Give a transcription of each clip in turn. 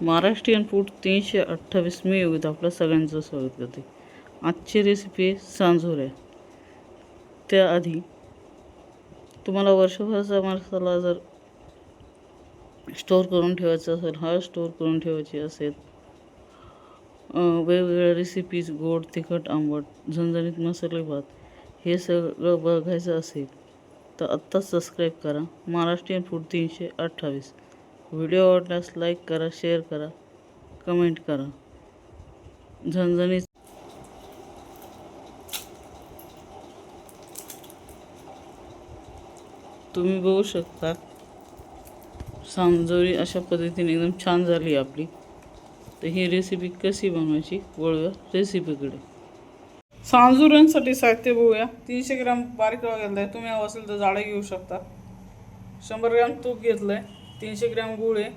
Maharashtrian food 328 मी योगिता आपलं सगळ्यांचं स्वागत करते. आजची रेसिपी सांजोऱ्या. त्याआधी तुम्हाला वर्षभराचा मसाला जर स्टोअर करून ठेवायचा असेल, स्टोअर करून ठेवायची असेल, वेगवेगळ्या रेसिपीज गोड तिखट आंबट झणझणीत मसाले भात हे सगळं बघायचं असेल तर आत्ताच सबस्क्राईब करा महाराष्ट्रीयन फूड 328. व्हिडिओ आवडल्यास लाईक करा, शेअर करा, कमेंट करा. झणझणीत तुम्ही बघू शकता सांजोरी अशा पद्धतीने एकदम छान झाली आपली. तर ही रेसिपी कशी बनवायची वळूया रेसिपीकडे. सांजोऱ्यांसाठी साहित्य बघूया. 300 ग्रॅम बारीक रवा घेतला आहे, तुम्ही हवं असेल तर जाडे घेऊ शकता. 100 ग्रॅम तूप घेतलं आहे, 300 ग्रॅम गूळ आहे,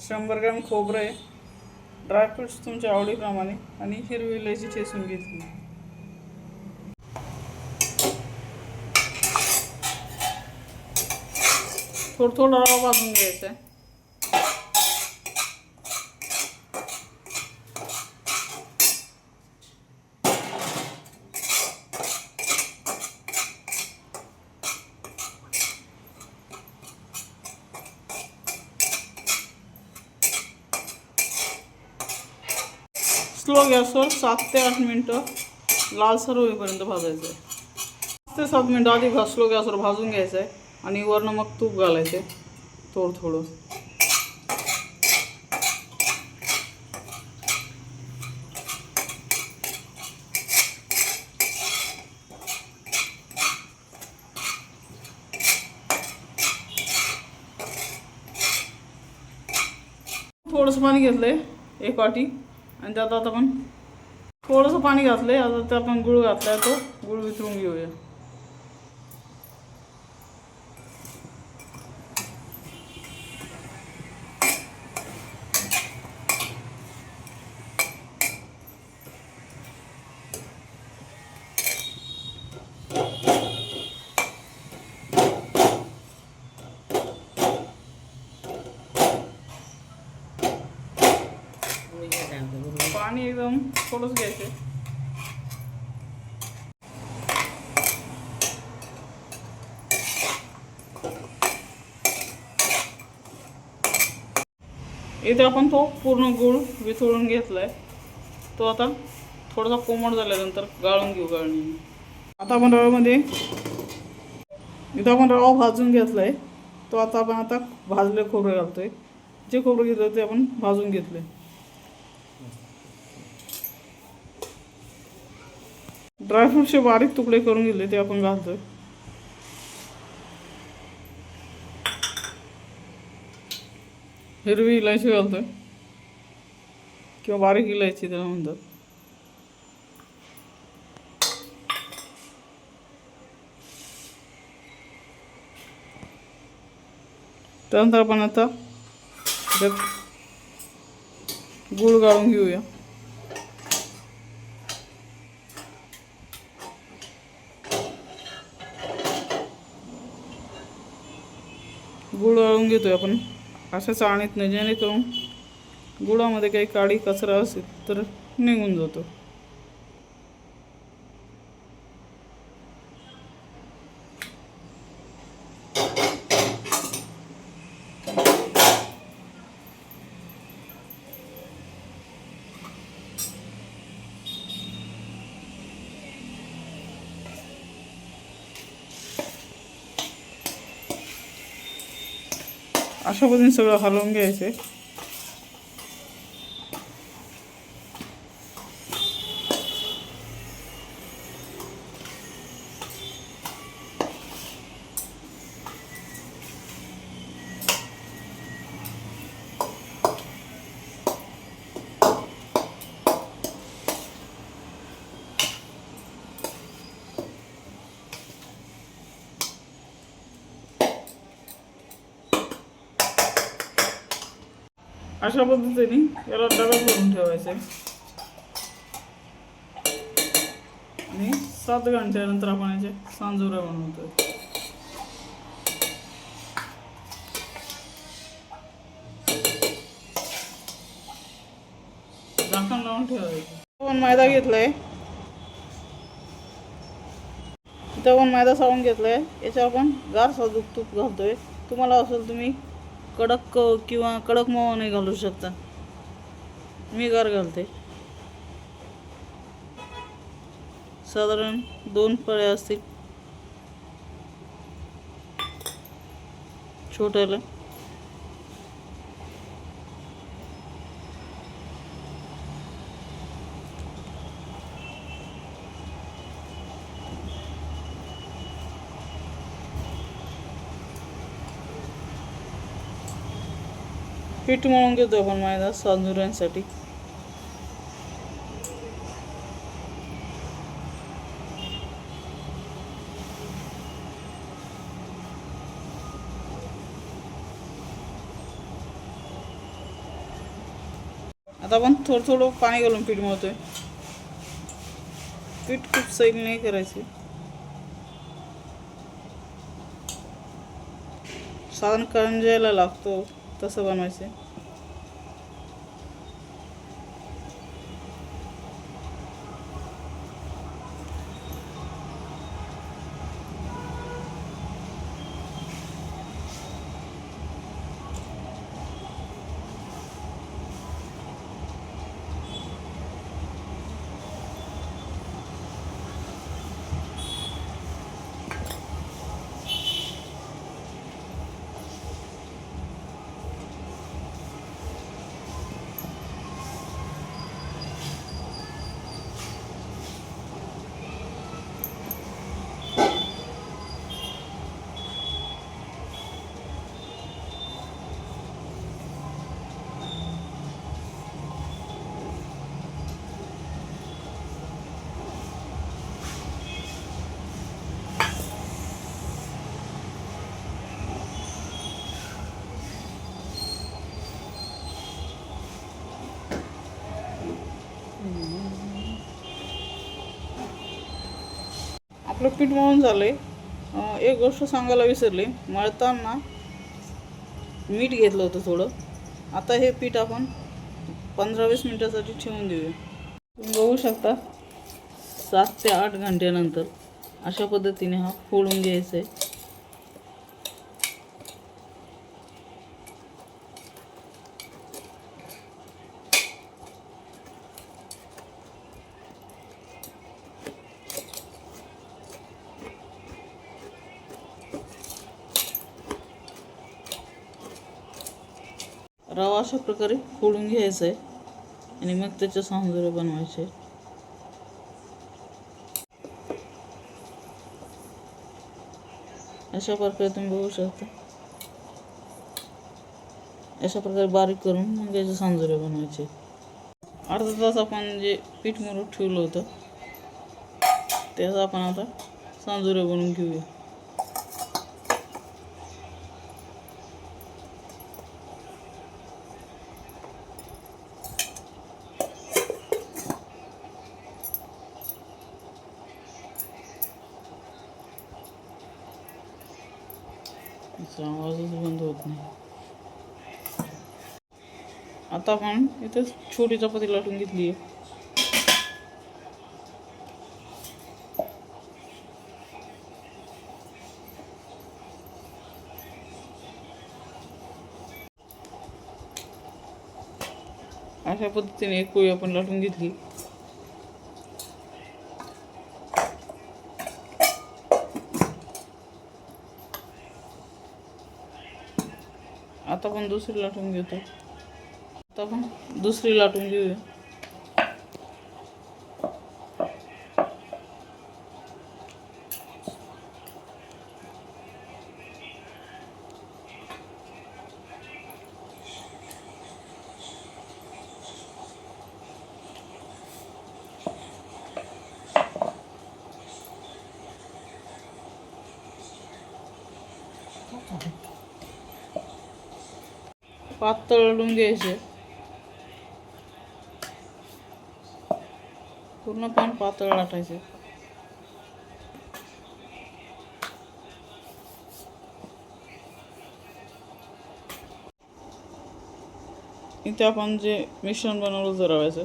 100 ग्रॅम खोबरं आहे, ड्रायफ्रूट्स तुमच्या आवडीप्रमाणे आणि हिरवी इलायची ठेचून घेतली. थोडं रवा भाजून घ्यायचा आहे. स्लो गॅसवर 7 ते 8 मिनटं लालसर होईपर्यंत भाजायचं आहे. 5 ते 7 मिनटं आधी स्लो गॅसवर भाजून घ्यायचं आहे आणि वरनं मग तूप घालायचं आहे थोडं. थोडंसं पाणी घेतलं आहे 1 वाटी आणि त्यात आता आपण थोडंसं पाणी घातलं आहे. आता ते आपण गूळ घातला आहे, तो गूळ वितळून घेऊया. पाणी एकदम थोडंच घ्यायचं. इथे आपण तो पूर्ण गूळ वितळून घेतलाय. तो आता थोडासा कोमट झाल्यानंतर गाळून घेऊ. आता आपण रव्यामध्ये इथं आपण रवा भाजून घेतलाय. तो आता भाजले खोबरे घालतोय. जे खोबरं घेतलं ते आपण भाजून घेतले. ड्रायफ्रूटचे बारीक तुकडे करून घेतले ते आपण घालतोय. हिरवी इलायची घालतोय किंवा बारीक इलायची त्याला म्हणतात. त्यानंतर आपण आता गूळ गाळून घेऊया. गूळ गाळून घेतोय आपण अशा चाळणीत नाही, जेणेकरून गुळामध्ये काही काळी कचरा असेल तर निघून जातो. अशा पद्धतीने सगळं हलवून घ्यायचं. अशा पद्धतीने याला डब्यात भरून ठेवायचं आहे आणि 7 घंट्यानंतर आपण याचे सांजोऱ्या बनवतोय. लावून ठेवायचं. आपण मैदा घेतलाय, इथं आपण मैदा सावून घेतलाय. याच्यावर आपण गार साजूक तूप घालतोय. तुम्हाला असेल तुम्ही कडक किंवा कडक मऊ नाही घालू शकता. मी गार घालते. साधारण 2 पळ्या असतील छोट्याला. पीठ मळून घेतो आपण मैदा सांजुऱ्यांसाठी. आता आपण थोडं थोडं पाणी घालून पीठ मळतोय. पीठ खूप सैल नाही करायचे. साधारण करंजायला लागतो तसं बनवायचं. आपलं पीठ मळून झालंय. एक गोष्ट सांगायला विसरले, मळताना मीठ घेतलं होतं थोडं. आता हे पीठ आपण 15-20 मिनिटासाठी ठेवून देऊया. तुम्ही बघू शकता 7 ते 8 घंट्यानंतर अशा पद्धतीने हा फोडून घ्यायचा आहे. रवा अशा प्रकारे फोडून घ्यायचा आहे आणि मग त्याचे सांजुरे बनवायचे. अशा प्रकारे तुम्ही बघू शकता. अशा प्रकारे बारीक करून मग याचे सांजुरे बनवायचे. अर्धा तास आपण जे पीठ मळून ठेवलं होतं त्याचं आपण आता सांजुरे बनवून घेऊया. आवाजच बंद होत नाही. आता आपण इथे छोटी चपाती लाटून घेतली आहे. अशा पद्धतीने एक पोळी आपण लाटून घेतली. आता आपण दुसरी लाटून घेतो. आता आपण दुसरी लाटून घेऊया. पातळ लाटून घ्यायचे. पूर्णपणे पातळ लाटायचे. इथे आपण जे मिश्रण बनवलं रव्याचं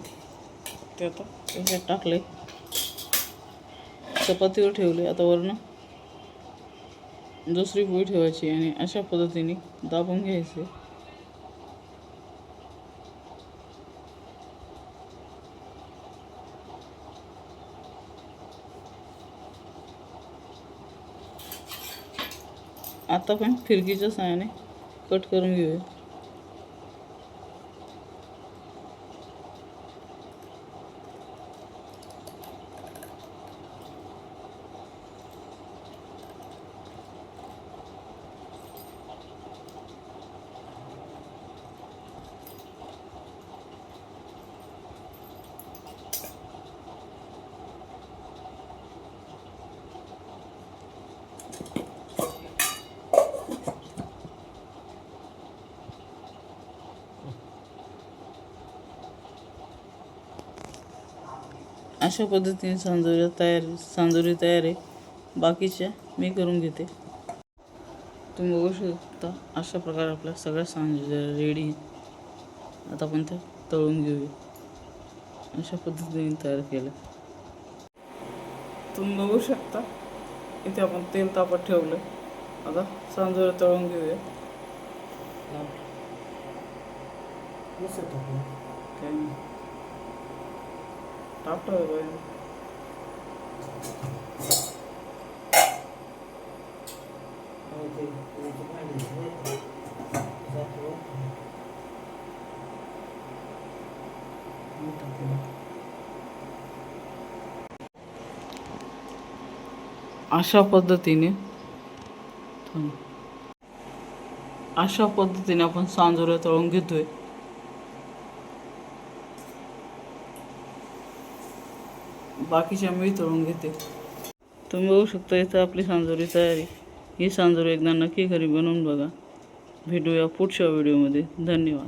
ते आता त्याच्यात टाकले, चपातीवर ठेवले. आता वरनं दुसरी पोळी ठेवायची आणि अशा पद्धतीने दाबून घ्यायचे. आता पण फिरकीच्या साहाय्याने कट करून घेऊया. अशा पद्धतीने सांजोरी तयार आहे. बाकीच्या मी करून घेते. तुम्ही बघू शकता अशा प्रकारे आपल्या सगळ्या सांजोऱ्या रेडी आहे. आता आपण त्या तळून घेऊया. अशा पद्धतीने तयार केलं. तुम्ही बघू शकता इथे आपण तेल तापत ठेवलं. आता सांजोऱ्या तळून घेऊया. काही नाही, टाकतोय बाहेर. अशा पद्धतीने आपण सांजोऱ्या तळून घेतोय. बाकीच्या मी तळून घेते. तुम्ही बघू शकता इथं आपली सांजोरी तयारी. ही सांजोरी एकदा नक्की घरी बनवून बघा. भेटूया पुढच्या व्हिडिओमध्ये. धन्यवाद.